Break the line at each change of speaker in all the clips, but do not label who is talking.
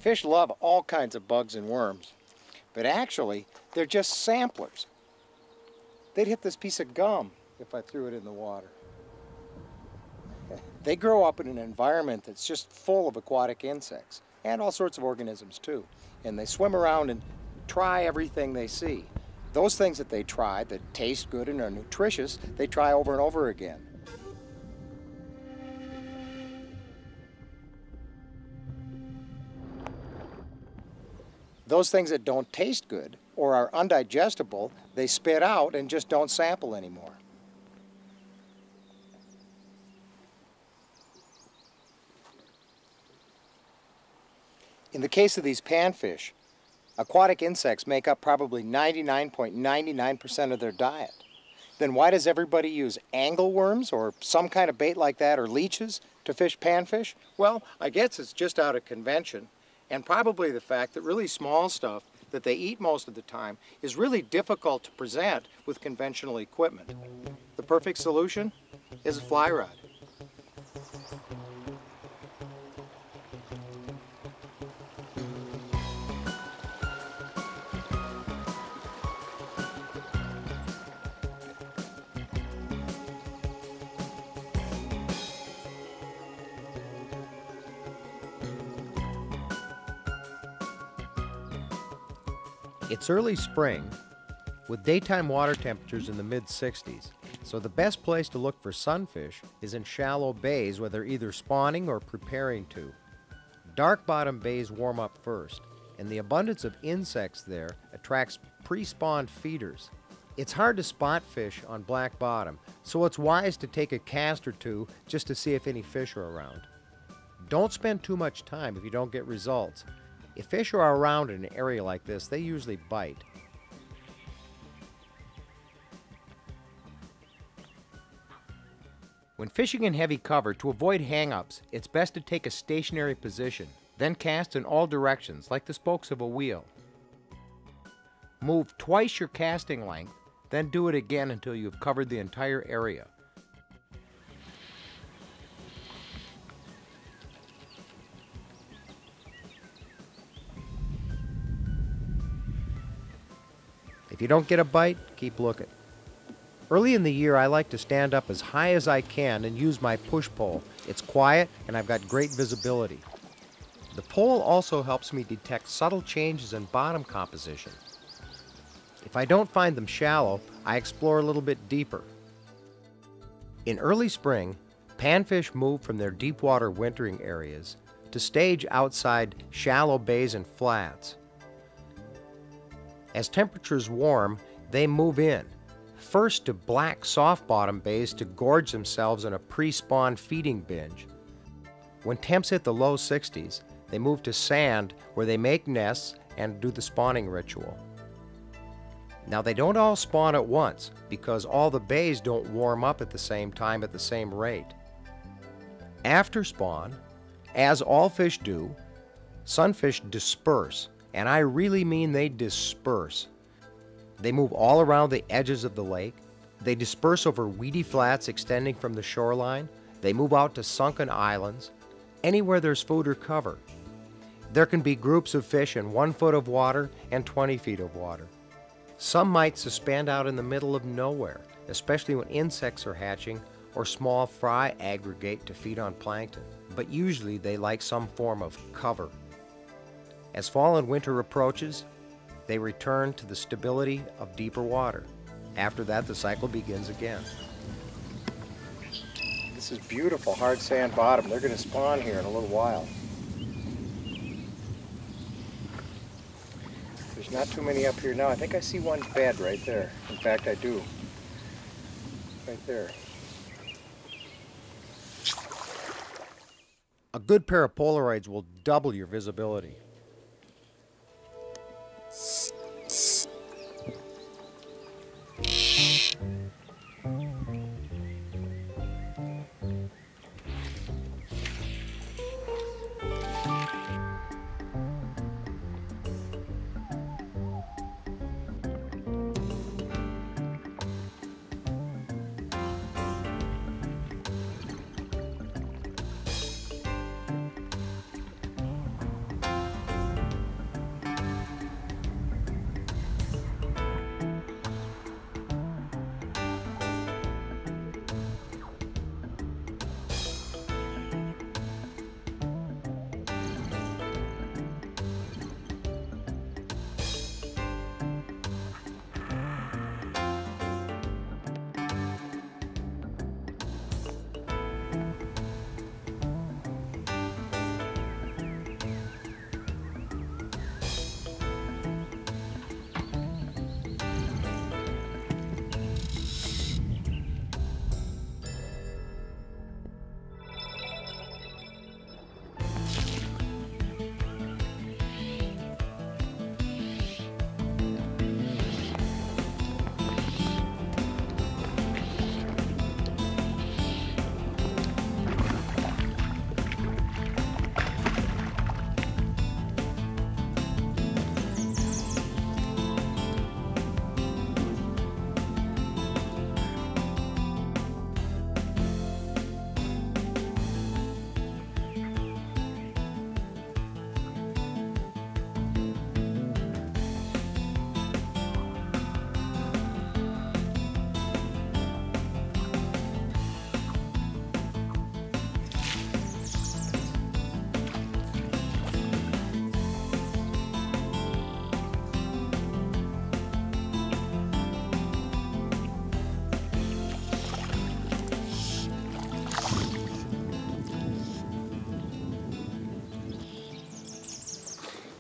Fish love all kinds of bugs and worms, but actually they're just samplers. They'd hit this piece of gum if I threw it in the water. They grow up in an environment that's just full of aquatic insects, and all sorts of organisms too. And they swim around and try everything they see. Those things that they try that taste good and are nutritious, they try over and over again. Those things that don't taste good or are undigestible, they spit out and just don't sample anymore. In the case of these panfish, aquatic insects make up probably 99.99% of their diet. Then why does everybody use angleworms or some kind of bait like that, or leeches, to fish panfish? Well, I guess it's just out of convention, and probably the fact that really small stuff that they eat most of the time is really difficult to present with conventional equipment. The perfect solution is a fly rod. It's early spring with daytime water temperatures in the mid-60s, so the best place to look for sunfish is in shallow bays where they're either spawning or preparing to. Dark bottom bays warm up first, and the abundance of insects there attracts pre-spawned feeders. It's hard to spot fish on black bottom, so it's wise to take a cast or two just to see if any fish are around. Don't spend too much time if you don't get results. If fish are around in an area like this, they usually bite. When fishing in heavy cover, to avoid hang-ups, it's best to take a stationary position, then cast in all directions, like the spokes of a wheel. Move twice your casting length, then do it again until you've covered the entire area. If you don't get a bite, keep looking. Early in the year, I like to stand up as high as I can and use my push pole. It's quiet and I've got great visibility. The pole also helps me detect subtle changes in bottom composition. If I don't find them shallow, I explore a little bit deeper. In early spring, panfish move from their deep water wintering areas to stage outside shallow bays and flats. As temperatures warm, they move in, first to black soft bottom bays to gorge themselves in a pre-spawn feeding binge. When temps hit the low 60s, they move to sand where they make nests and do the spawning ritual. Now they don't all spawn at once because all the bays don't warm up at the same time at the same rate. After spawn, as all fish do, sunfish disperse. And I really mean they disperse. They move all around the edges of the lake. They disperse over weedy flats extending from the shoreline. They move out to sunken islands, anywhere there's food or cover. There can be groups of fish in 1 foot of water and 20 feet of water. Some might suspend out in the middle of nowhere, especially when insects are hatching or small fry aggregate to feed on plankton. But usually they like some form of cover. As fall and winter approaches, they return to the stability of deeper water. After that, the cycle begins again. This is beautiful hard sand bottom. They're going to spawn here in a little while. There's not too many up here now. I think I see one bed right there. In fact, I do. Right there. A good pair of Polaroids will double your visibility.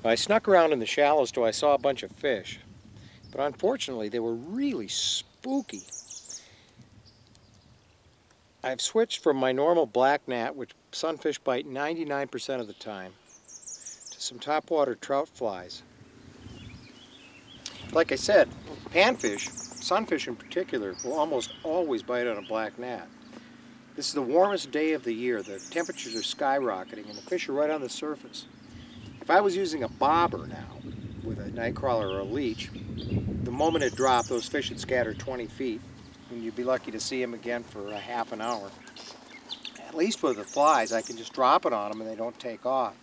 I snuck around in the shallows till I saw a bunch of fish, but unfortunately they were really spooky. I've switched from my normal black gnat, which sunfish bite 99% of the time, to some topwater trout flies. Like I said, panfish, sunfish in particular, will almost always bite on a black gnat. This is the warmest day of the year. The temperatures are skyrocketing and the fish are right on the surface. If I was using a bobber now, with a nightcrawler or a leech, the moment it dropped, those fish would scatter 20 feet, and you'd be lucky to see them again for a half an hour. At least with the flies, I can just drop it on them and they don't take off.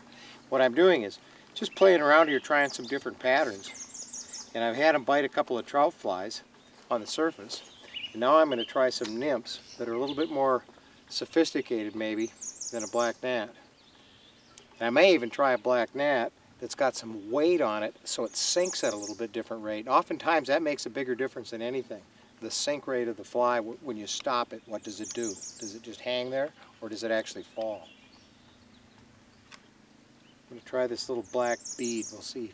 What I'm doing is just playing around here, trying some different patterns. And I've had them bite a couple of trout flies on the surface. And now I'm going to try some nymphs that are a little bit more sophisticated, maybe, than a black gnat. And I may even try a black gnat that's got some weight on it so it sinks at a little bit different rate. Oftentimes that makes a bigger difference than anything. The sink rate of the fly, when you stop it, what does it do? Does it just hang there or does it actually fall? I'm going to try this little black bead, we'll see.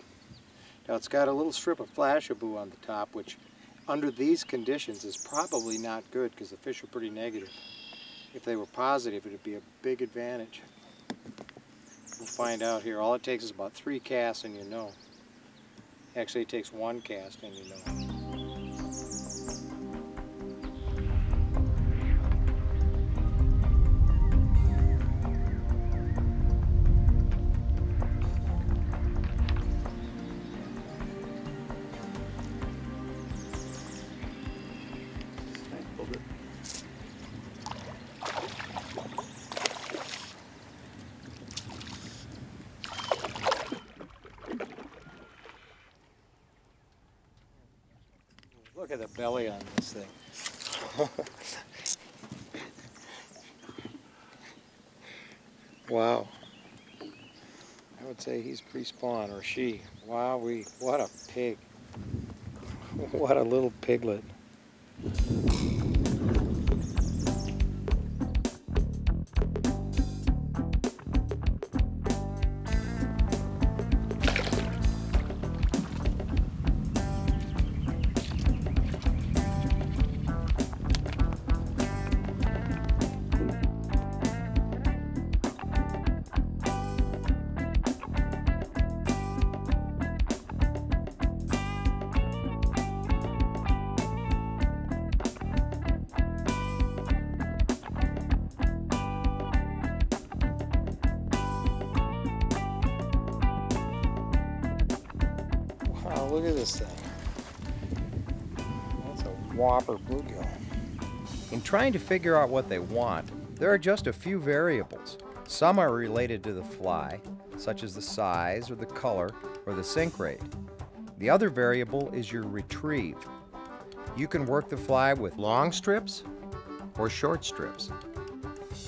Now it's got a little strip of flashaboo on the top, which under these conditions is probably not good because the fish are pretty negative. If they were positive, it would be a big advantage. We'll find out here. All it takes is about 3 casts and you know. Actually, it takes 1 cast and you know. Look at the belly on this thing. Wow. I would say he's pre-spawn, or she. Wow, what a pig. What a little piglet. Wow, look at this thing. That's a whopper bluegill. In trying to figure out what they want, there are just a few variables. Some are related to the fly, such as the size or the color or the sink rate. The other variable is your retrieve. You can work the fly with long strips or short strips,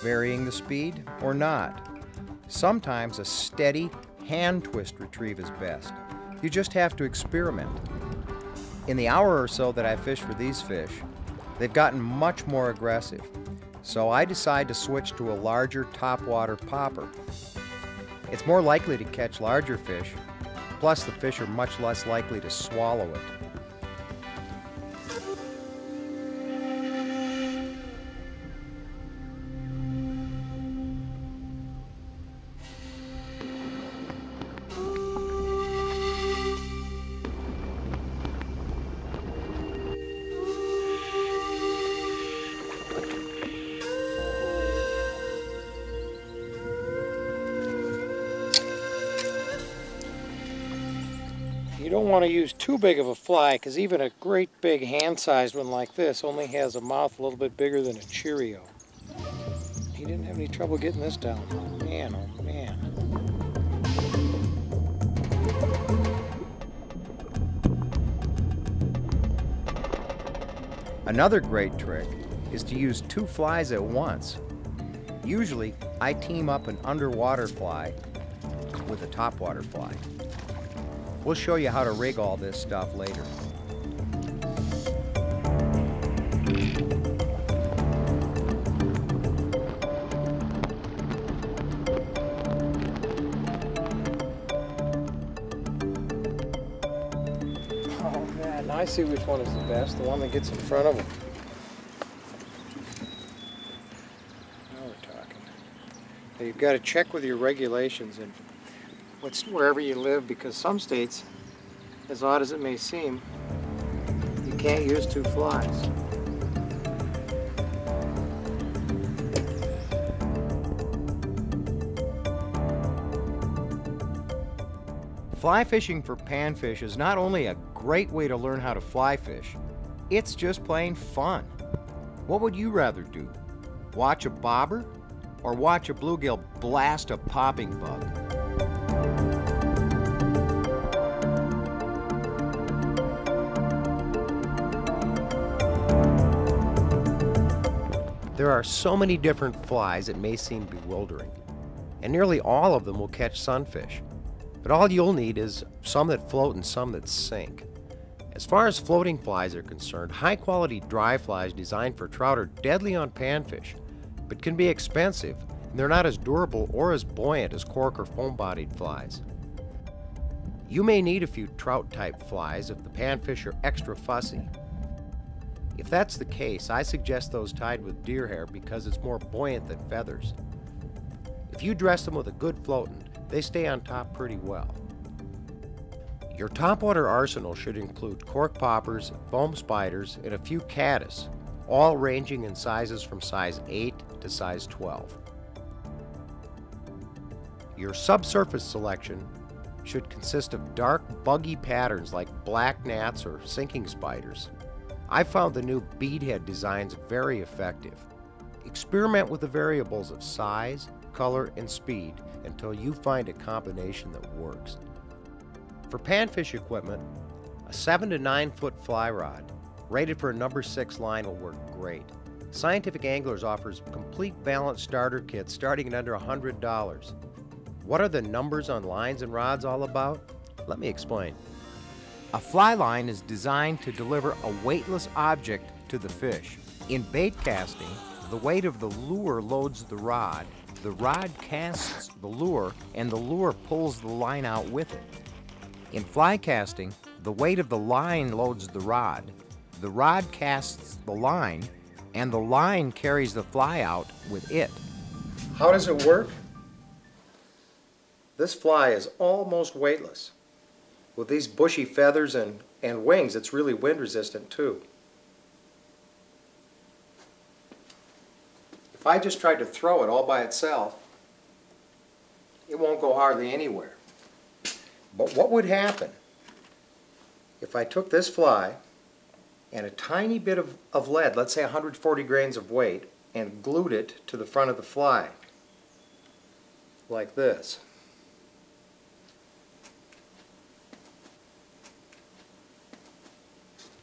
varying the speed or not. Sometimes a steady hand twist retrieve is best. You just have to experiment. In the hour or so that I fished for these fish, they've gotten much more aggressive. So I decide to switch to a larger topwater popper. It's more likely to catch larger fish, plus the fish are much less likely to swallow it. You don't want to use too big of a fly because even a great big hand-sized one like this only has a mouth a little bit bigger than a Cheerio. He didn't have any trouble getting this down. Man, oh man. Another great trick is to use 2 flies at once. Usually, I team up an underwater fly with a topwater fly. We'll show you how to rig all this stuff later. I see which one is the best, the one that gets in front of them. Now we're talking. Now you've got to check with your regulations and wherever you live, because some states, as odd as it may seem, you can't use two flies. Fly fishing for panfish is not only a great way to learn how to fly fish, it's just plain fun. What would you rather do? Watch a bobber or watch a bluegill blast a popping bug? There are so many different flies it may seem bewildering, and nearly all of them will catch sunfish. But all you'll need is some that float and some that sink. As far as floating flies are concerned, high-quality dry flies designed for trout are deadly on panfish, but can be expensive, and they're not as durable or as buoyant as cork or foam-bodied flies. You may need a few trout-type flies if the panfish are extra fussy. If that's the case, I suggest those tied with deer hair because it's more buoyant than feathers. If you dress them with a good floatant, they stay on top pretty well. Your topwater arsenal should include cork poppers, foam spiders, and a few caddis, all ranging in sizes from size 8 to size 12. Your subsurface selection should consist of dark, buggy patterns like black gnats or sinking spiders. I found the new beadhead designs very effective. Experiment with the variables of size, color, and speed until you find a combination that works. For panfish equipment, a 7 to 9 foot fly rod rated for a number 6 line will work great. Scientific Anglers offers complete balance starter kits starting at under $100. What are the numbers on lines and rods all about? Let me explain. A fly line is designed to deliver a weightless object to the fish. In bait casting, the weight of the lure loads the rod casts the lure, and the lure pulls the line out with it. In fly casting, the weight of the line loads the rod casts the line, and the line carries the fly out with it. How does it work? This fly is almost weightless. With these bushy feathers and wings, it's really wind resistant too. If I just tried to throw it all by itself, it won't go hardly anywhere. But what would happen if I took this fly and a tiny bit of lead, let's say 140 grains of weight, and glued it to the front of the fly, like this?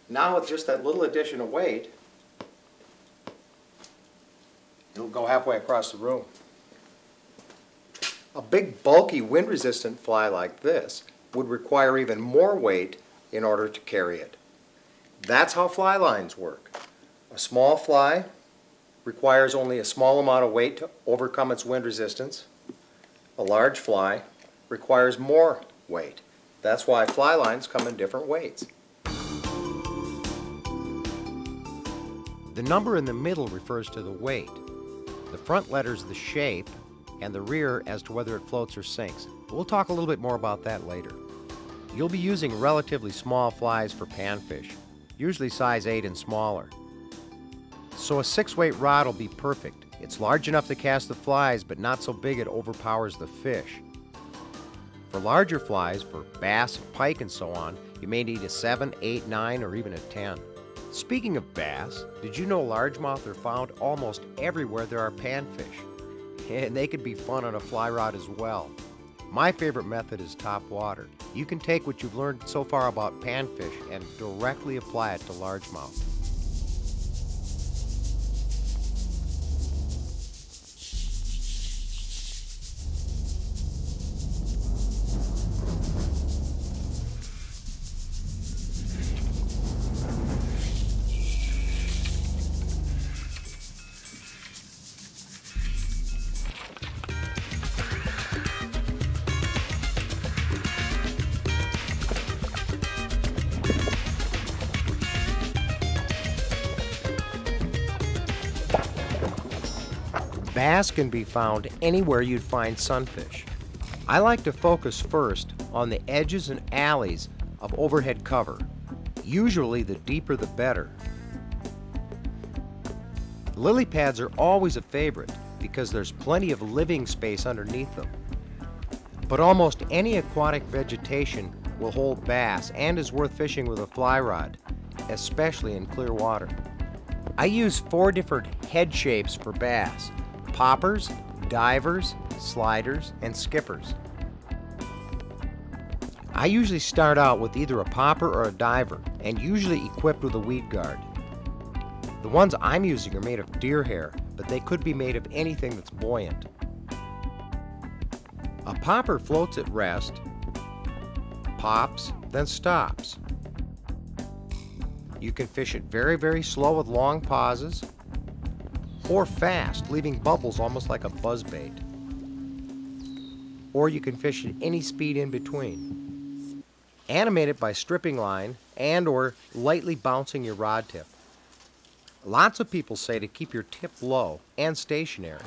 Now with just that little addition of weight, it'll go halfway across the room. A big, bulky, wind-resistant fly like this would require even more weight in order to carry it. That's how fly lines work. A small fly requires only a small amount of weight to overcome its wind resistance. A large fly requires more weight. That's why fly lines come in different weights. The number in the middle refers to the weight. The front letter's the shape, and the rear as to whether it floats or sinks. We'll talk a little bit more about that later. You'll be using relatively small flies for panfish, usually size 8 and smaller. So a 6-weight rod will be perfect. It's large enough to cast the flies, but not so big it overpowers the fish. For larger flies, for bass, pike, and so on, you may need a 7, 8, 9, or even a 10. Speaking of bass, did you know largemouth are found almost everywhere there are panfish? And they could be fun on a fly rod as well. My favorite method is top water. You can take what you've learned so far about panfish and directly apply it to largemouth. Bass can be found anywhere you'd find sunfish. I like to focus first on the edges and alleys of overhead cover. Usually the deeper the better. Lily pads are always a favorite because there's plenty of living space underneath them. But almost any aquatic vegetation will hold bass and is worth fishing with a fly rod, especially in clear water. I use 4 different head shapes for bass: poppers, divers, sliders, and skippers. I usually start out with either a popper or a diver, and usually equipped with a weed guard. The ones I'm using are made of deer hair, but they could be made of anything that's buoyant. A popper floats at rest, pops, then stops. You can fish it very, very slow with long pauses, or fast, leaving bubbles almost like a buzzbait. Or you can fish at any speed in between. Animate it by stripping line and or lightly bouncing your rod tip. Lots of people say to keep your tip low and stationary,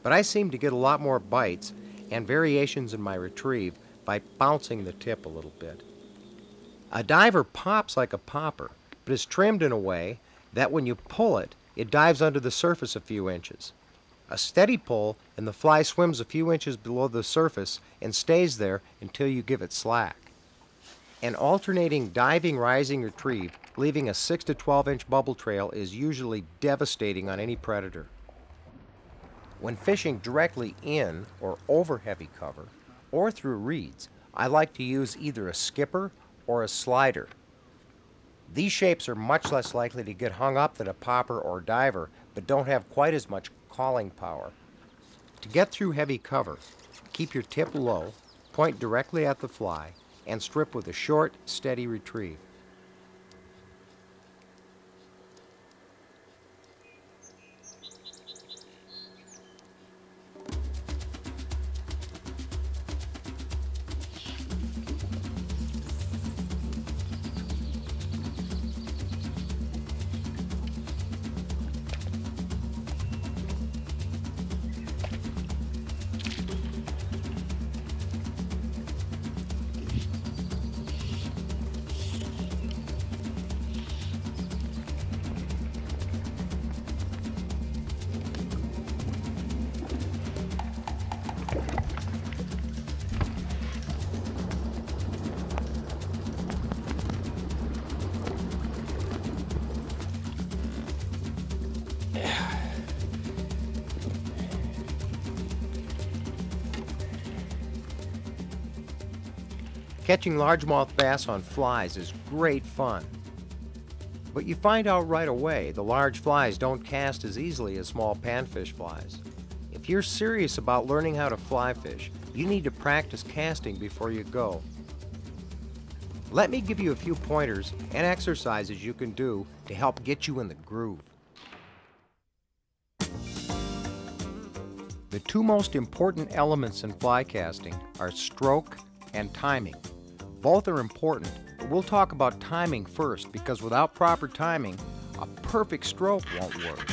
but I seem to get a lot more bites and variations in my retrieve by bouncing the tip a little bit. A diver pops like a popper, but is trimmed in a way that when you pull it, it dives under the surface a few inches. A steady pull and the fly swims a few inches below the surface and stays there until you give it slack. An alternating diving, rising retrieve, leaving a 6 to 12 inch bubble trail, is usually devastating on any predator. When fishing directly in or over heavy cover, or through reeds, I like to use either a skipper or a slider. These shapes are much less likely to get hung up than a popper or diver, but don't have quite as much calling power. To get through heavy cover, keep your tip low, point directly at the fly, and strip with a short, steady retrieve. Catching largemouth bass on flies is great fun. But you find out right away the large flies don't cast as easily as small panfish flies. If you're serious about learning how to fly fish, you need to practice casting before you go. Let me give you a few pointers and exercises you can do to help get you in the groove. The 2 most important elements in fly casting are stroke and timing. Both are important, but we'll talk about timing first because without proper timing, a perfect stroke won't work.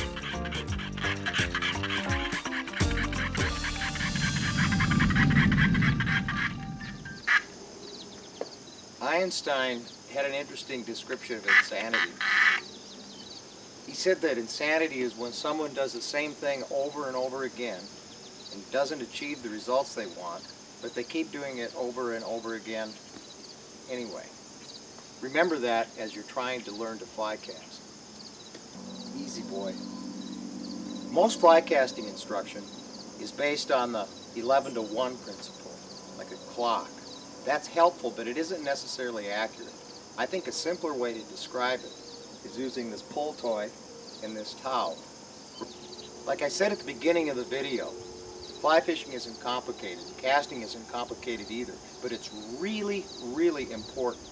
Einstein had an interesting description of insanity. He said that insanity is when someone does the same thing over and over again and doesn't achieve the results they want, but they keep doing it over and over again anyway. Remember that as you're trying to learn to fly cast. Easy boy. Most fly casting instruction is based on the 11 to 1 principle, like a clock. That's helpful, but it isn't necessarily accurate. I think a simpler way to describe it is using this pull toy and this towel. Like I said at the beginning of the video, fly fishing isn't complicated. Casting isn't complicated either, but it's really, really important.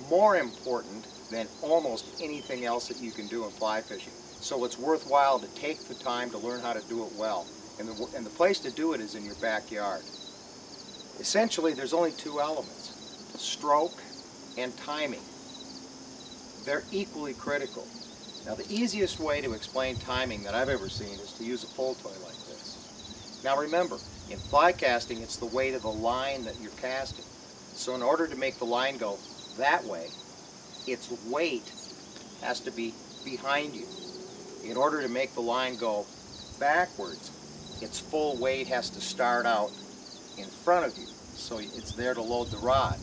More important than almost anything else that you can do in fly fishing. So it's worthwhile to take the time to learn how to do it well. And the place to do it is in your backyard. Essentially, there's only 2 elements, stroke and timing. They're equally critical. Now, the easiest way to explain timing that I've ever seen is to use a pull toy like this. Now remember, in fly casting, it's the weight of the line that you're casting. So in order to make the line go that way, its weight has to be behind you. In order to make the line go backwards, its full weight has to start out in front of you. So it's there to load the rod.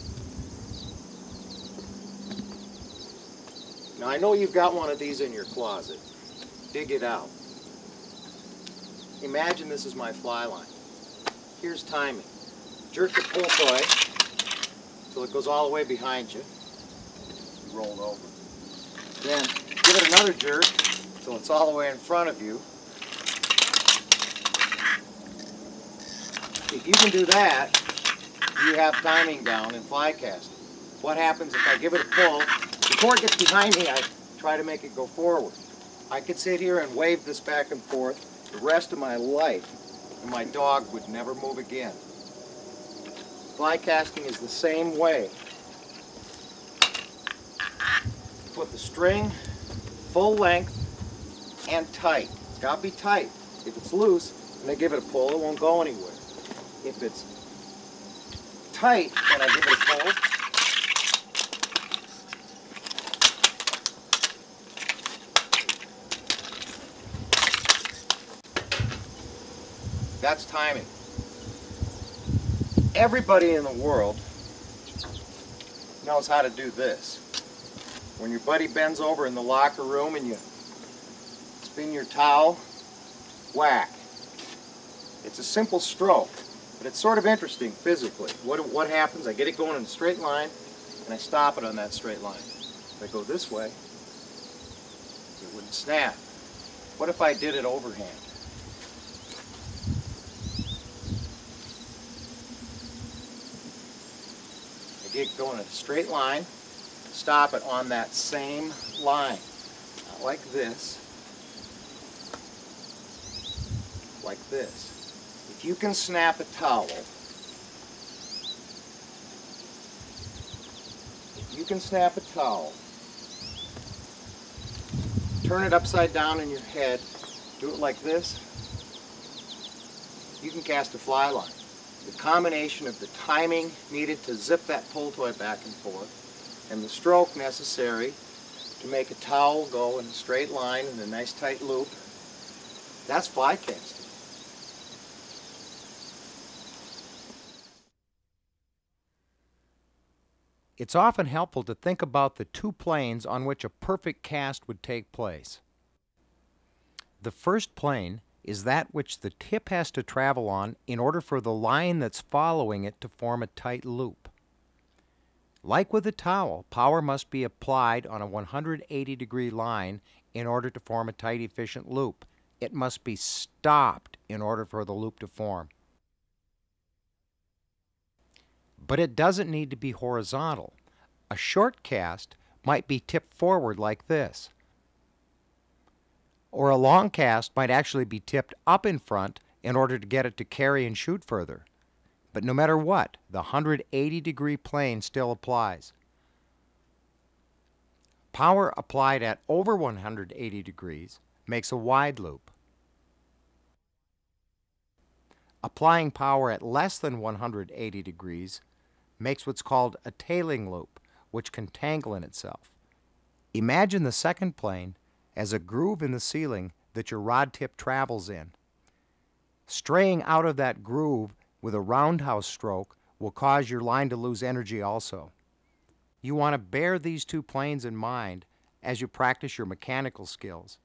Now I know you've got one of these in your closet. Dig it out. Imagine this is my fly line. Here's timing. Jerk the pull toy till it goes all the way behind you. You roll it over. Then give it another jerk till it's all the way in front of you. If you can do that, you have timing down in fly casting. What happens if I give it a pull? Before it gets behind me, I try to make it go forward. I could sit here and wave this back and forth the rest of my life, and my dog would never move again. Fly casting is the same way. Put the string full length and tight. It's got to be tight. If it's loose and I give it a pull, it won't go anywhere. If it's tight and I give it a pull, that's timing. Everybody in the world knows how to do this. When your buddy bends over in the locker room and you spin your towel, whack. It's a simple stroke, but it's sort of interesting physically. What happens, I get it going in a straight line and I stop it on that straight line. If I go this way, it wouldn't snap. What if I did it overhand? Get going in a straight line, stop it on that same line. Not like this, like this. If you can snap a towel, turn it upside down in your head, do it like this, you can cast a fly line. The combination of the timing needed to zip that pull toy back and forth and the stroke necessary to make a towel go in a straight line in a nice tight loop, that's fly casting. It's often helpful to think about the two planes on which a perfect cast would take place. The first plane is that which the tip has to travel on in order for the line that's following it to form a tight loop. Like with a towel, power must be applied on a 180-degree line in order to form a tight, efficient loop. It must be stopped in order for the loop to form. But it doesn't need to be horizontal. A short cast might be tipped forward like this. Or a long cast might actually be tipped up in front in order to get it to carry and shoot further. But no matter what, the 180-degree plane still applies. Power applied at over 180 degrees makes a wide loop. Applying power at less than 180 degrees makes what's called a tailing loop, which can tangle in itself. Imagine the second plane as a groove in the ceiling that your rod tip travels in. Straying out of that groove with a roundhouse stroke will cause your line to lose energy also. You want to bear these two planes in mind as you practice your mechanical skills.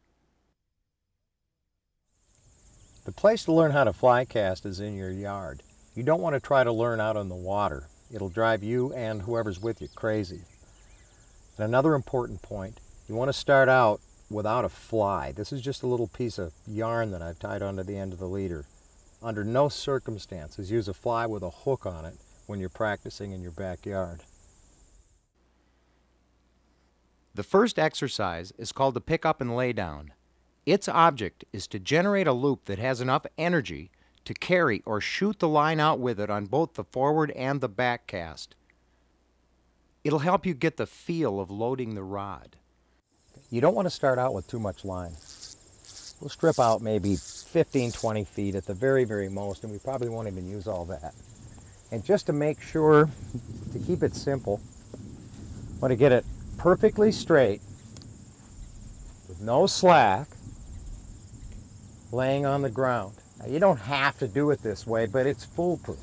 The place to learn how to fly cast is in your yard. You don't want to try to learn out on the water. It'll drive you and whoever's with you crazy. And another important point, you want to start out without a fly. This is just a little piece of yarn that I've tied onto the end of the leader. Under no circumstances use a fly with a hook on it when you're practicing in your backyard. The first exercise is called the pick up and lay down. Its object is to generate a loop that has enough energy to carry or shoot the line out with it on both the forward and the back cast. It'll help you get the feel of loading the rod. You don't want to start out with too much line. We'll strip out maybe 15, 20 feet at the very, very most, and we probably won't even use all that. And just to make sure, to keep it simple, I want to get it perfectly straight with no slack, laying on the ground. Now, you don't have to do it this way, but it's foolproof.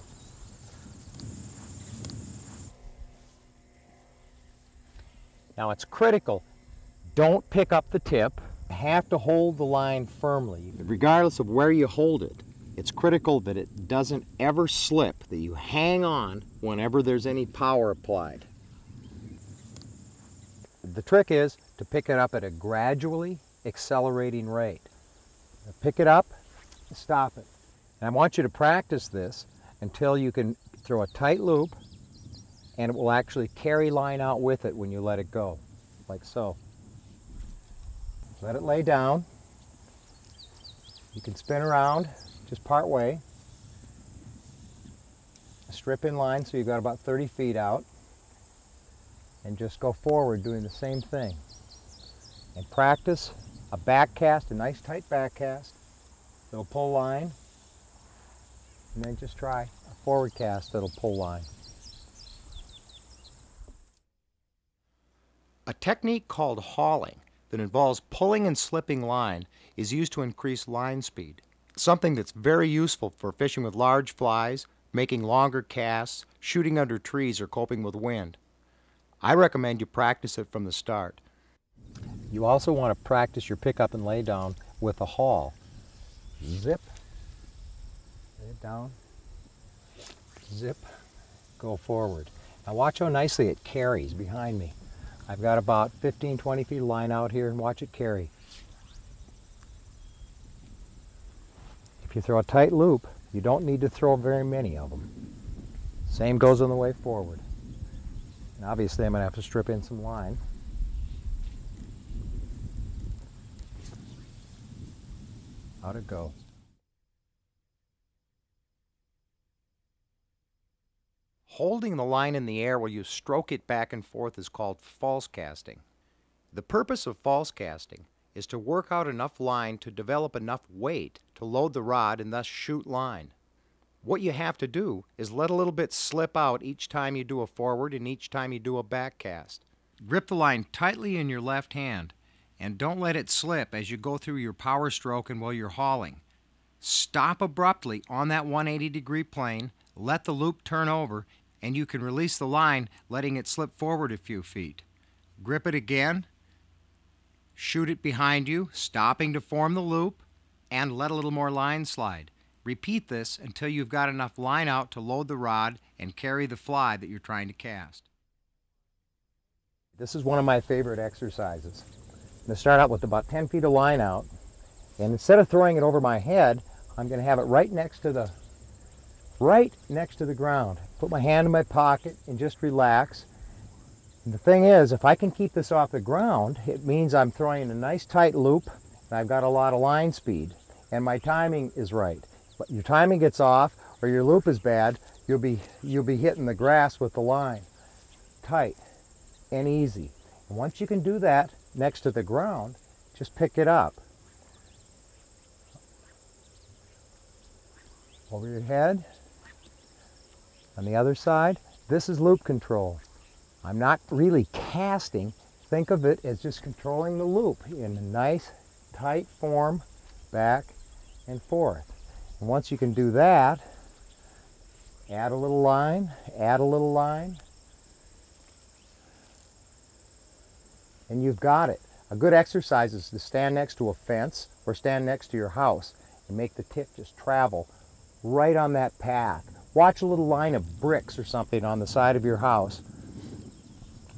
Now it's critical, don't pick up the tip. You have to hold the line firmly. Regardless of where you hold it, it's critical that it doesn't ever slip, that you hang on whenever there's any power applied. The trick is to pick it up at a gradually accelerating rate. Now pick it up, stop it. And I want you to practice this until you can throw a tight loop and it will actually carry line out with it when you let it go, like so. Let it lay down. You can spin around just part way. Strip in line so you've got about 30 feet out. And just go forward doing the same thing. And practice a back cast, a nice tight back cast. It'll pull line. And then just try a forward cast that'll pull line. A technique called hauling that involves pulling and slipping line is used to increase line speed. Something that's very useful for fishing with large flies, making longer casts, shooting under trees, or coping with wind. I recommend you practice it from the start. You also want to practice your pickup and lay down with a haul. Zip, lay it down, zip, go forward. Now watch how nicely it carries behind me. I've got about 15, 20 feet of line out here, and watch it carry. If you throw a tight loop, you don't need to throw very many of them. Same goes on the way forward. And obviously I'm going to have to strip in some line. Out it goes. Holding the line in the air while you stroke it back and forth is called false casting. The purpose of false casting is to work out enough line to develop enough weight to load the rod and thus shoot line. What you have to do is let a little bit slip out each time you do a forward and each time you do a back cast. Grip the line tightly in your left hand and don't let it slip as you go through your power stroke and while you're hauling. Stop abruptly on that 180-degree plane, let the loop turn over, and you can release the line, letting it slip forward a few feet. Grip it again, shoot it behind you, stopping to form the loop, and let a little more line slide. Repeat this until you've got enough line out to load the rod and carry the fly that you're trying to cast. This is one of my favorite exercises. I'm going to start out with about 10 feet of line out, and instead of throwing it over my head, I'm going to have it right next to the ground. Put my hand in my pocket and just relax. And the thing is, if I can keep this off the ground, it means I'm throwing a nice tight loop and I've got a lot of line speed and my timing is right. But your timing gets off or your loop is bad, you'll be hitting the grass with the line. Tight and easy. And once you can do that next to the ground, just pick it up. Over your head. On the other side, this is loop control. I'm not really casting. Think of it as just controlling the loop in a nice, tight form, back and forth. And once you can do that, add a little line, and you've got it. A good exercise is to stand next to a fence or stand next to your house and make the tip just travel right on that path. Watch a little line of bricks or something on the side of your house.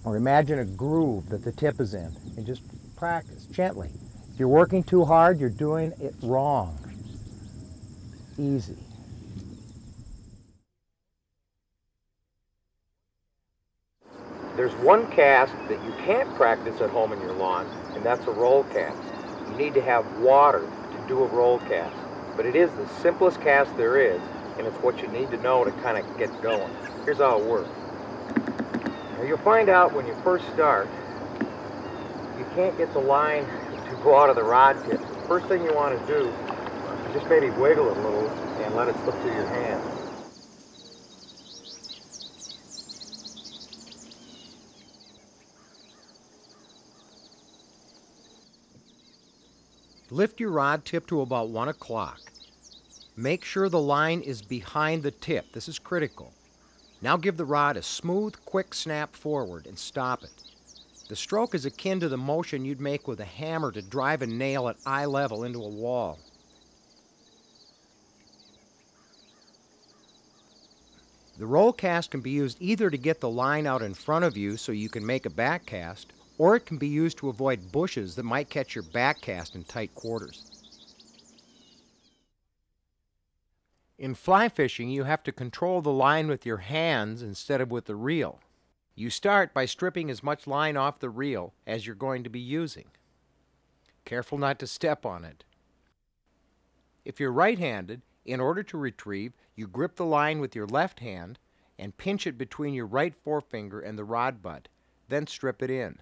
Or imagine a groove that the tip is in and just practice gently. If you're working too hard, you're doing it wrong. Easy. There's one cast that you can't practice at home in your lawn, and that's a roll cast. You need to have water to do a roll cast. But it is the simplest cast there is, and it's what you need to know to kind of get going. Here's how it works. Now you'll find out when you first start, you can't get the line to go out of the rod tip. The first thing you want to do Just maybe wiggle it a little and let it slip through your hand. Lift your rod tip to about 1 o'clock. Make sure the line is behind the tip. This is critical. Now give the rod a smooth, quick snap forward and stop it. The stroke is akin to the motion you'd make with a hammer to drive a nail at eye level into a wall. The roll cast can be used either to get the line out in front of you so you can make a back cast, or it can be used to avoid bushes that might catch your back cast in tight quarters. In fly fishing, you have to control the line with your hands instead of with the reel. You start by stripping as much line off the reel as you're going to be using. Careful not to step on it. If you're right-handed, in order to retrieve, you grip the line with your left hand and pinch it between your right forefinger and the rod butt, then strip it in.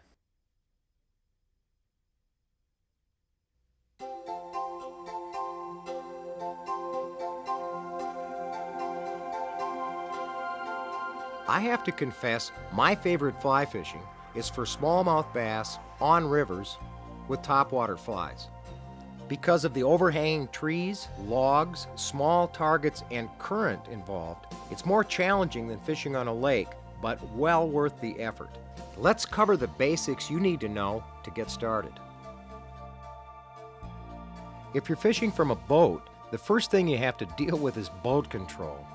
I have to confess, my favorite fly fishing is for smallmouth bass on rivers with topwater flies. Because of the overhanging trees, logs, small targets, and current involved, it's more challenging than fishing on a lake, but well worth the effort. Let's cover the basics you need to know to get started. If you're fishing from a boat, the first thing you have to deal with is boat control.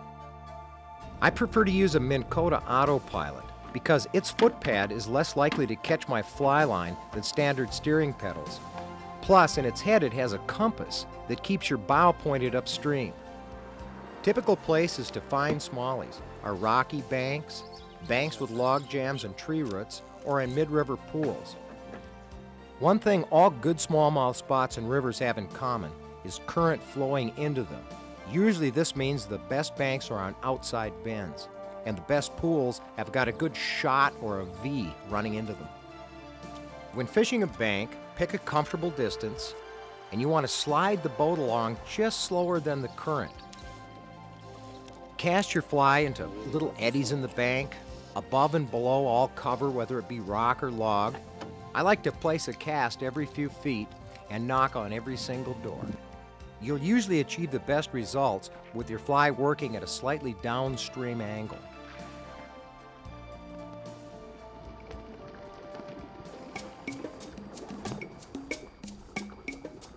I prefer to use a Minn Kota autopilot because its foot pad is less likely to catch my fly line than standard steering pedals. Plus, in its head it has a compass that keeps your bow pointed upstream. Typical places to find smallies are rocky banks, banks with log jams and tree roots, or in mid-river pools. One thing all good smallmouth spots and rivers have in common is current flowing into them. Usually this means the best banks are on outside bends, and the best pools have got a good shot or a V running into them. When fishing a bank, pick a comfortable distance, and you want to slide the boat along just slower than the current. Cast your fly into little eddies in the bank, above and below all cover, whether it be rock or log. I like to place a cast every few feet and knock on every single door. You'll usually achieve the best results with your fly working at a slightly downstream angle.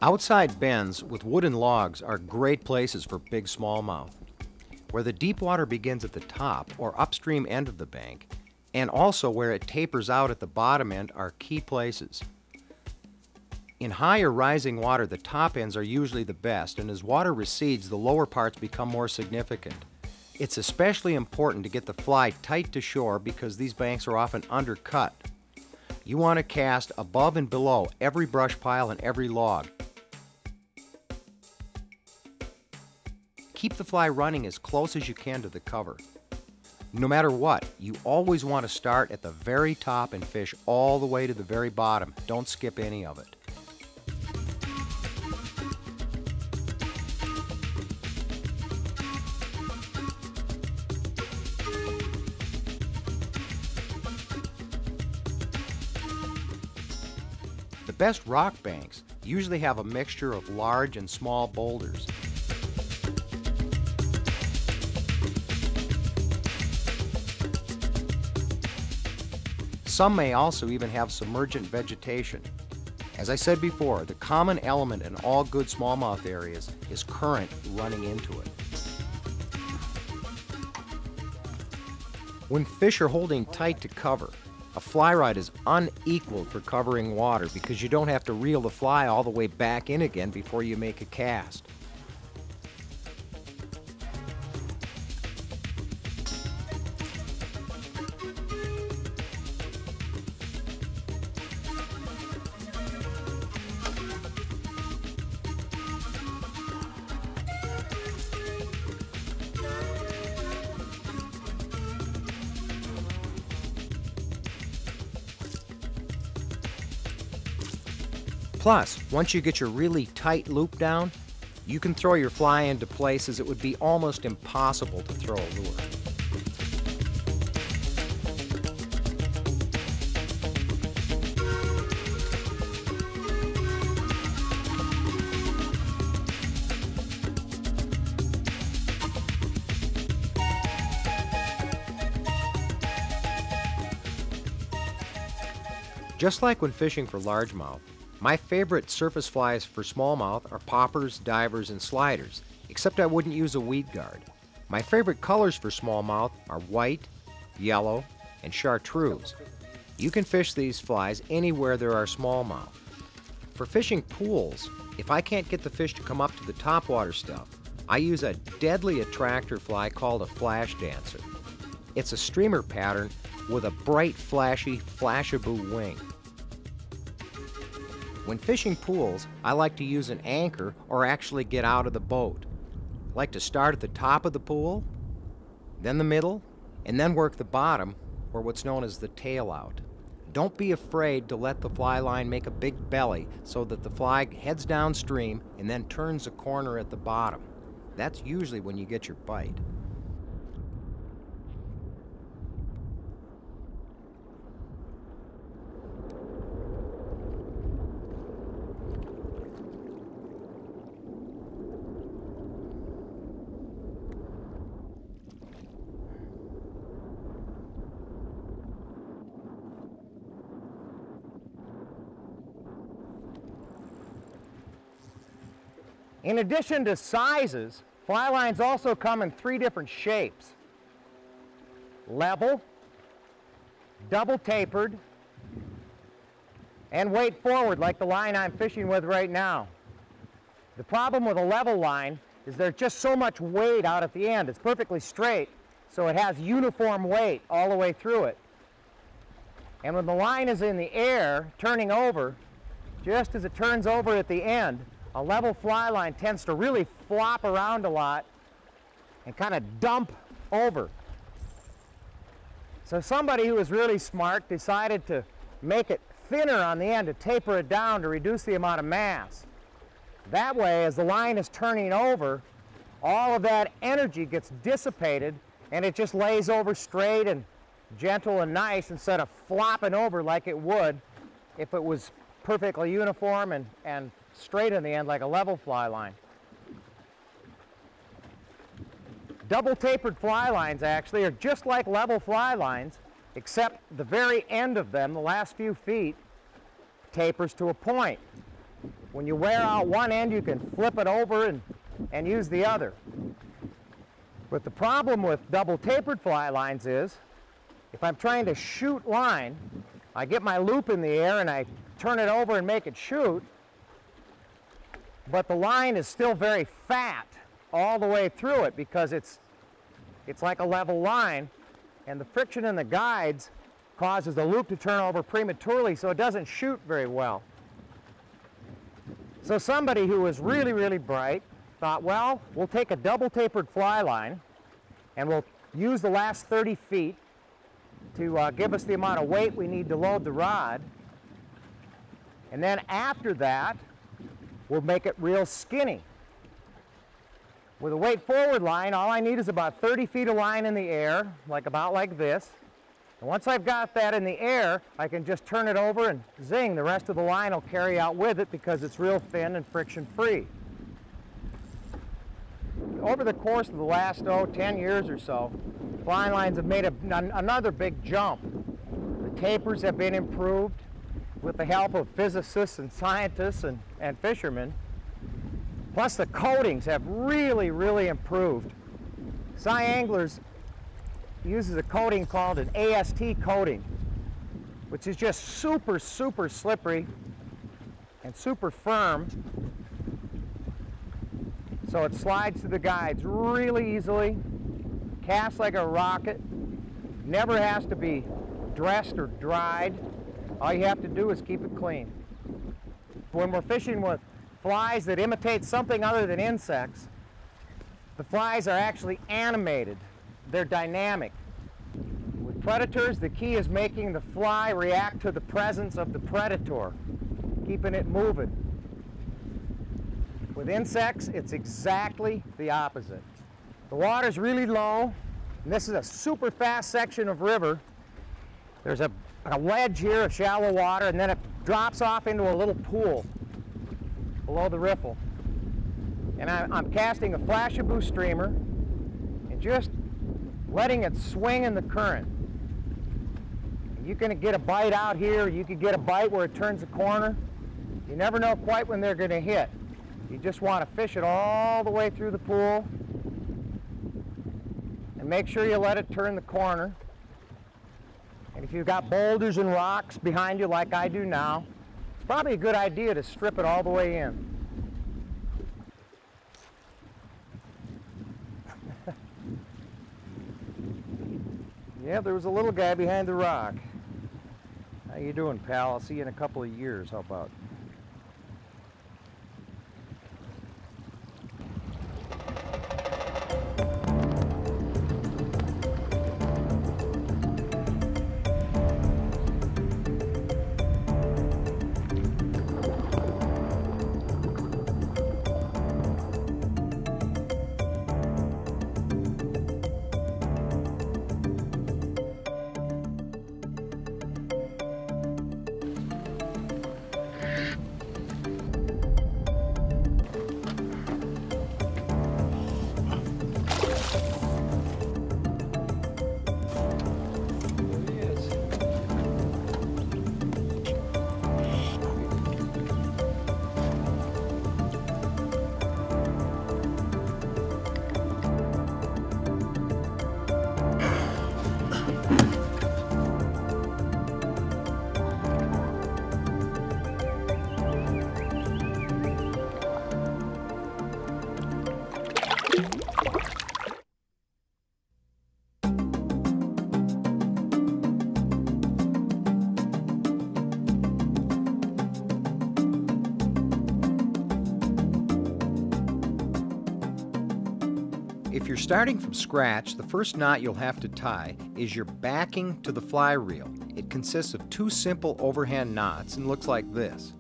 Outside bends with wooden logs are great places for big smallmouth. Where the deep water begins at the top or upstream end of the bank, and also where it tapers out at the bottom end, are key places. In higher rising water, the top ends are usually the best, and as water recedes, the lower parts become more significant. It's especially important to get the fly tight to shore because these banks are often undercut. You want to cast above and below every brush pile and every log. Keep the fly running as close as you can to the cover. No matter what, you always want to start at the very top and fish all the way to the very bottom. Don't skip any of it. The best rock banks usually have a mixture of large and small boulders. Some may also even have submergent vegetation. As I said before, the common element in all good smallmouth areas is current running into it. When fish are holding tight to cover, a fly rod is unequaled for covering water because you don't have to reel the fly all the way back in again before you make a cast. Plus, once you get your really tight loop down, You can throw your fly into places it would be almost impossible to throw a lure. Just like when fishing for largemouth, my favorite surface flies for smallmouth are poppers, divers, and sliders, except I wouldn't use a weed guard. My favorite colors for smallmouth are white, yellow, and chartreuse. You can fish these flies anywhere there are smallmouth. For fishing pools, if I can't get the fish to come up to the topwater stuff, I use a deadly attractor fly called a flash dancer. It's a streamer pattern with a bright, flashy, flashaboo wing. When fishing pools, I like to use an anchor or actually get out of the boat. I like to start at the top of the pool, then the middle, and then work the bottom, or what's known as the tail out. Don't be afraid to let the fly line make a big belly so that the fly heads downstream and then turns a corner at the bottom. That's usually when you get your bite. In addition to sizes, fly lines also come in 3 different shapes: level, double tapered, and weight forward, like the line I'm fishing with right now. The problem with a level line is there's just so much weight out at the end. It's perfectly straight, so it has uniform weight all the way through it. And when the line is in the air, turning over, just as it turns over at the end, a level fly line tends to really flop around a lot and kind of dump over. So somebody who was really smart decided to make it thinner on the end, to taper it down to reduce the amount of mass. That way, as the line is turning over, all of that energy gets dissipated and it just lays over straight and gentle and nice instead of flopping over like it would if it was perfectly uniform and straight in the end like a level fly line. Double tapered fly lines actually are just like level fly lines, except the very end of them, the last few feet, tapers to a point. When you wear out one end, you can flip it over and use the other. But the problem with double tapered fly lines is, if I'm trying to shoot line, I get my loop in the air and I turn it over and make it shoot, but the line is still very fat all the way through it because it's like a level line, and the friction in the guides causes the loop to turn over prematurely, so it doesn't shoot very well. So somebody who was really, really bright thought, well, we'll take a double tapered fly line and we'll use the last 30 feet to give us the amount of weight we need to load the rod, and then after that we'll make it real skinny. With a weight forward line, all I need is about 30 feet of line in the air, about like this. And once I've got that in the air, I can just turn it over and zing, the rest of the line will carry out with it because it's real thin and friction free. Over the course of the last 10 years or so, fly lines have made another big jump. The tapers have been improved with the help of physicists and scientists and fishermen. Plus the coatings have really, really improved. Sci Anglers uses a coating called an AST coating, which is just super, super slippery and super firm. So it slides through the guides really easily, casts like a rocket, never has to be dressed or dried. All you have to do is keep it clean. When we're fishing with flies that imitate something other than insects, the flies are actually animated. They're dynamic. With predators, the key is making the fly react to the presence of the predator, keeping it moving. With insects, it's exactly the opposite. The water's really low, and this is a super fast section of river. There's a ledge here of shallow water, and then it drops off into a little pool below the riffle. And I'm casting a flash-a-boo streamer and just letting it swing in the current. And you can get a bite out here, you could get a bite where it turns a corner. You never know quite when they're going to hit. You just want to fish it all the way through the pool and make sure you let it turn the corner. And if you've got boulders and rocks behind you like I do now, it's probably a good idea to strip it all the way in. Yeah, there was a little guy behind the rock. How you doing, pal? I'll see you in a couple of years. How about? If you're starting from scratch, the first knot you'll have to tie is your backing to the fly reel. It consists of two simple overhand knots and looks like this.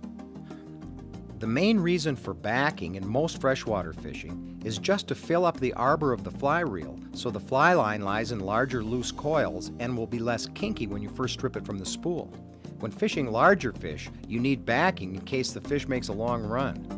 The main reason for backing in most freshwater fishing is just to fill up the arbor of the fly reel so the fly line lies in larger loose coils and will be less kinky when you first strip it from the spool. When fishing larger fish, you need backing in case the fish makes a long run.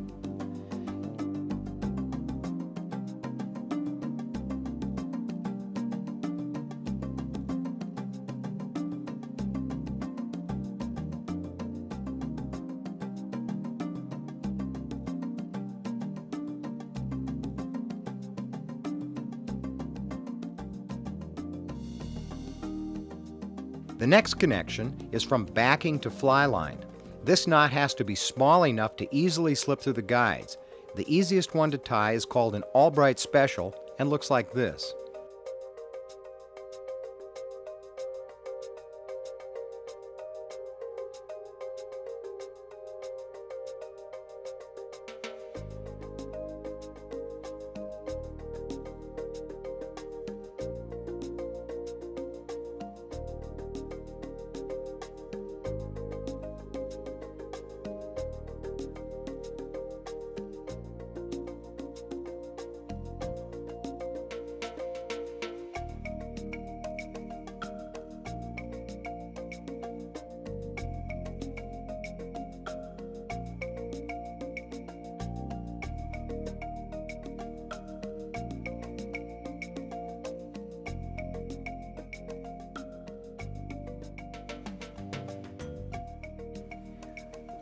The next connection is from backing to fly line. This knot has to be small enough to easily slip through the guides. The easiest one to tie is called an Albright Special and looks like this.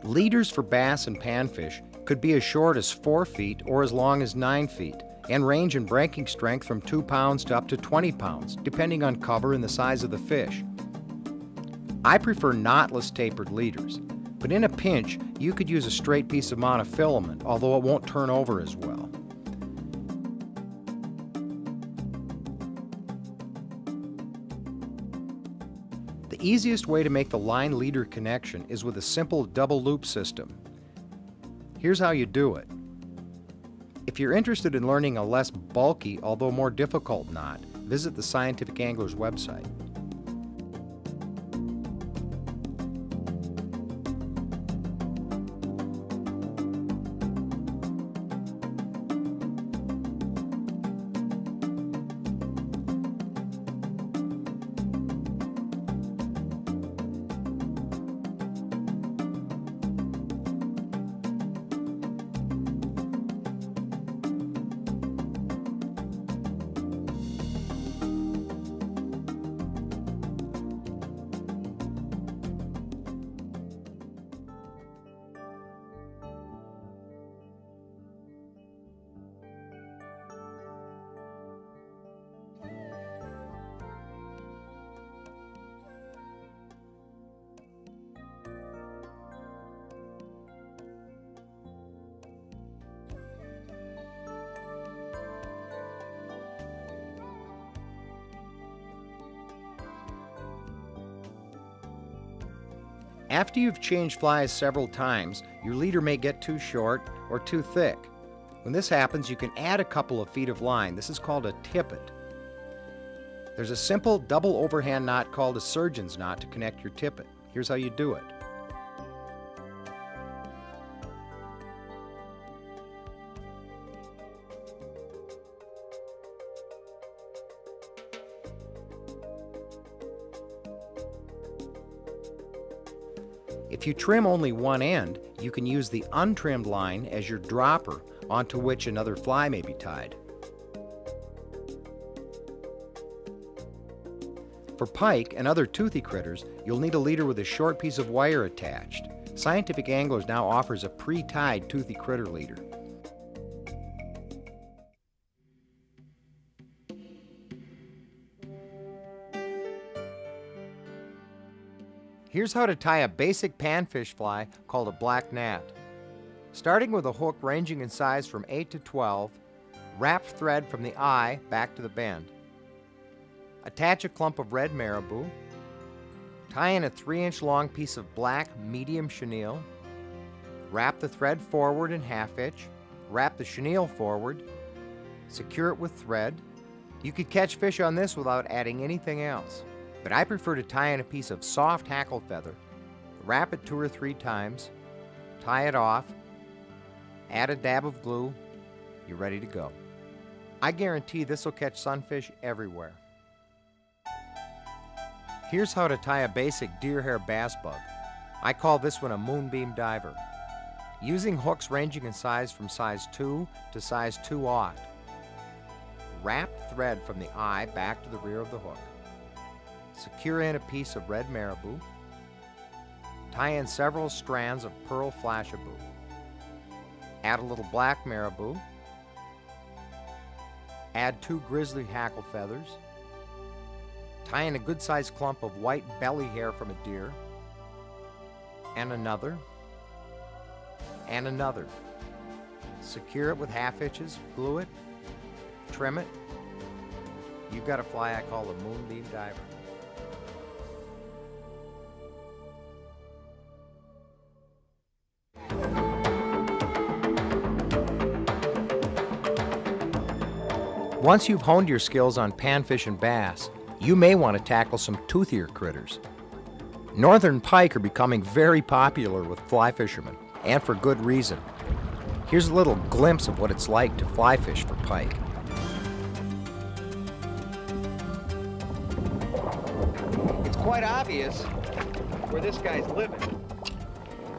Leaders for bass and panfish could be as short as 4 feet or as long as 9 feet, and range in breaking strength from 2 pounds to up to 20 pounds, depending on cover and the size of the fish. I prefer knotless tapered leaders, but in a pinch, you could use a straight piece of monofilament, although it won't turn over as well. The easiest way to make the line leader connection is with a simple double loop system. Here's how you do it. If you're interested in learning a less bulky, although more difficult knot, visit the Scientific Angler's website. After you've changed flies several times, your leader may get too short or too thick. When this happens, you can add a couple of feet of line. This is called a tippet. There's a simple double overhand knot called a surgeon's knot to connect your tippet. Here's how you do it. If you trim only one end, you can use the untrimmed line as your dropper onto which another fly may be tied. For pike and other toothy critters, you'll need a leader with a short piece of wire attached. Scientific Anglers now offers a pre-tied toothy critter leader. Here's how to tie a basic panfish fly called a black gnat. Starting with a hook ranging in size from 8 to 12, wrap thread from the eye back to the bend. Attach a clump of red marabou, tie in a 3-inch long piece of black medium chenille, wrap the thread forward in 1/2 inch, wrap the chenille forward, secure it with thread. You could catch fish on this without adding anything else, but I prefer to tie in a piece of soft hackle feather, wrap it 2 or 3 times, tie it off, add a dab of glue, you're ready to go. I guarantee this will catch sunfish everywhere. Here's how to tie a basic deer hair bass bug. I call this one a moonbeam diver. Using hooks ranging in size from size 2 to size 2/0. Wrap thread from the eye back to the rear of the hook. Secure in a piece of red marabou. Tie in several strands of pearl flashabou. Add a little black marabou. Add 2 grizzly hackle feathers. Tie in a good-sized clump of white belly hair from a deer. And another. And another. Secure it with 1/2 inches, glue it, trim it. You've got a fly I call a moonbeam diver. Once you've honed your skills on panfish and bass, you may want to tackle some toothier critters. Northern pike are becoming very popular with fly fishermen, and for good reason. Here's a little glimpse of what it's like to fly fish for pike. It's quite obvious where this guy's living.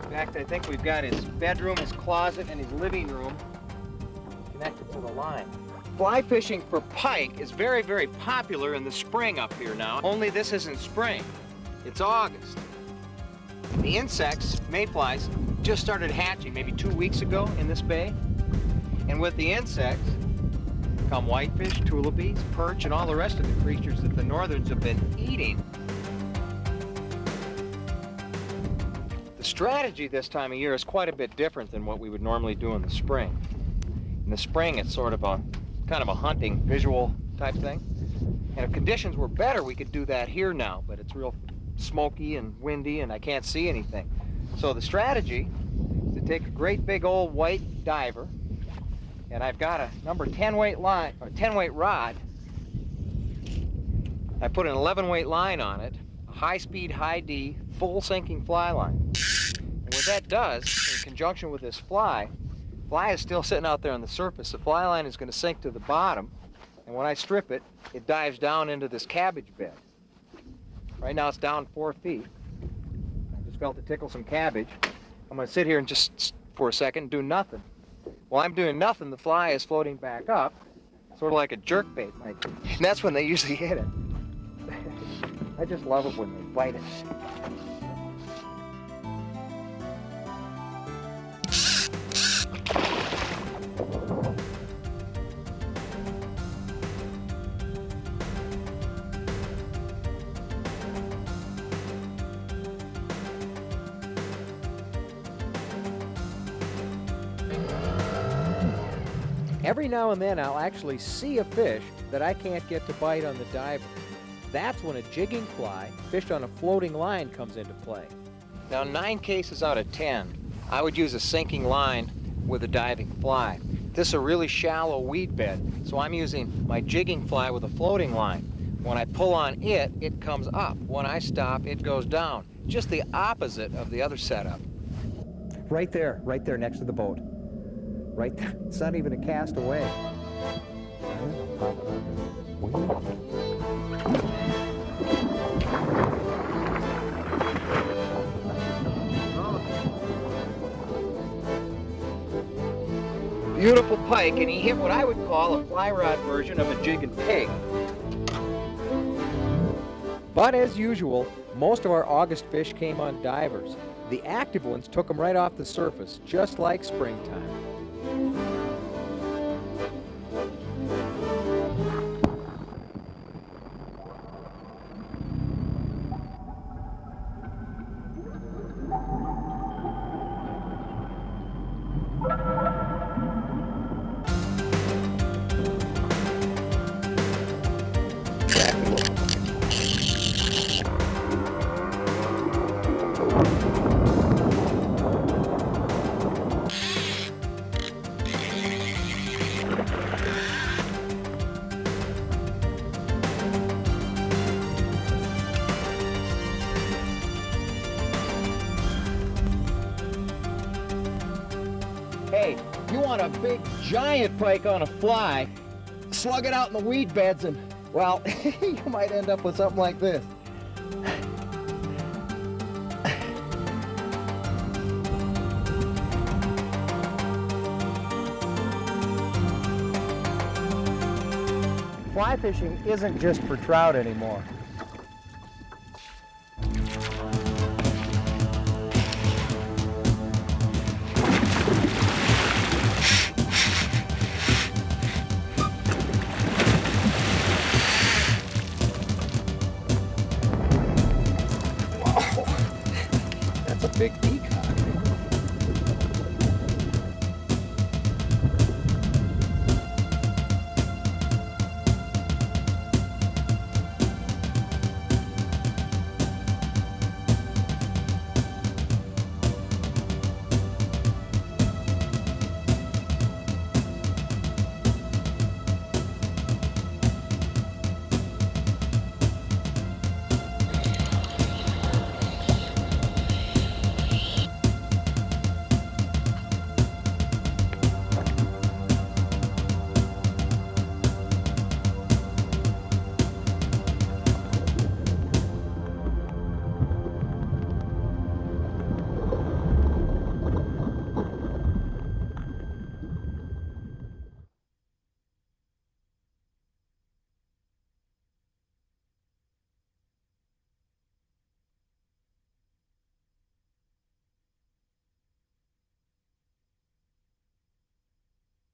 In fact, I think we've got his bedroom, his closet, and his living room connected to the line. Fly fishing for pike is very, very popular in the spring up here now. Only this isn't spring, it's August. The insects, mayflies, just started hatching maybe 2 weeks ago in this bay. And with the insects come whitefish, tullibes, perch, and all the rest of the creatures that the northerns have been eating. The strategy this time of year is quite a bit different than what we would normally do in the spring. In the spring, it's sort of a kind of a hunting visual type thing. And if conditions were better, we could do that here now, but it's real smoky and windy and I can't see anything. So the strategy is to take a great big old white diver, and I've got a number 10 weight line, or 10 weight rod. I put an 11 weight line on it, a high speed, high D, full sinking fly line. And what that does, in conjunction with this fly is still sitting out there on the surface. The fly line is going to sink to the bottom, and when I strip it, it dives down into this cabbage bed. Right now it's down 4 feet. I just felt to tickle some cabbage. I'm going to sit here and just for a second do nothing. While I'm doing nothing, the fly is floating back up, sort of like a jerkbait. And that's when they usually hit it. I just love it when they bite it. Every now and then I'll actually see a fish that I can't get to bite on the diver. That's when a jigging fly, fished on a floating line, comes into play. Now, 9 cases out of 10, I would use a sinking line with a diving fly. This is a really shallow weed bed, so I'm using my jigging fly with a floating line. When I pull on it, it comes up. When I stop, it goes down. Just the opposite of the other setup.
Right there next to the boat. Right there. It's not even a cast away.
Beautiful pike, and he hit what I would call a fly rod version of a jig and pig. But as usual, most of our August fish came on divers. The active ones took them right off the surface, just like springtime. Hey, you want a big giant pike on a fly, slug it out in the weed beds and, well, you might end up with something like this. Fly fishing isn't just for trout anymore.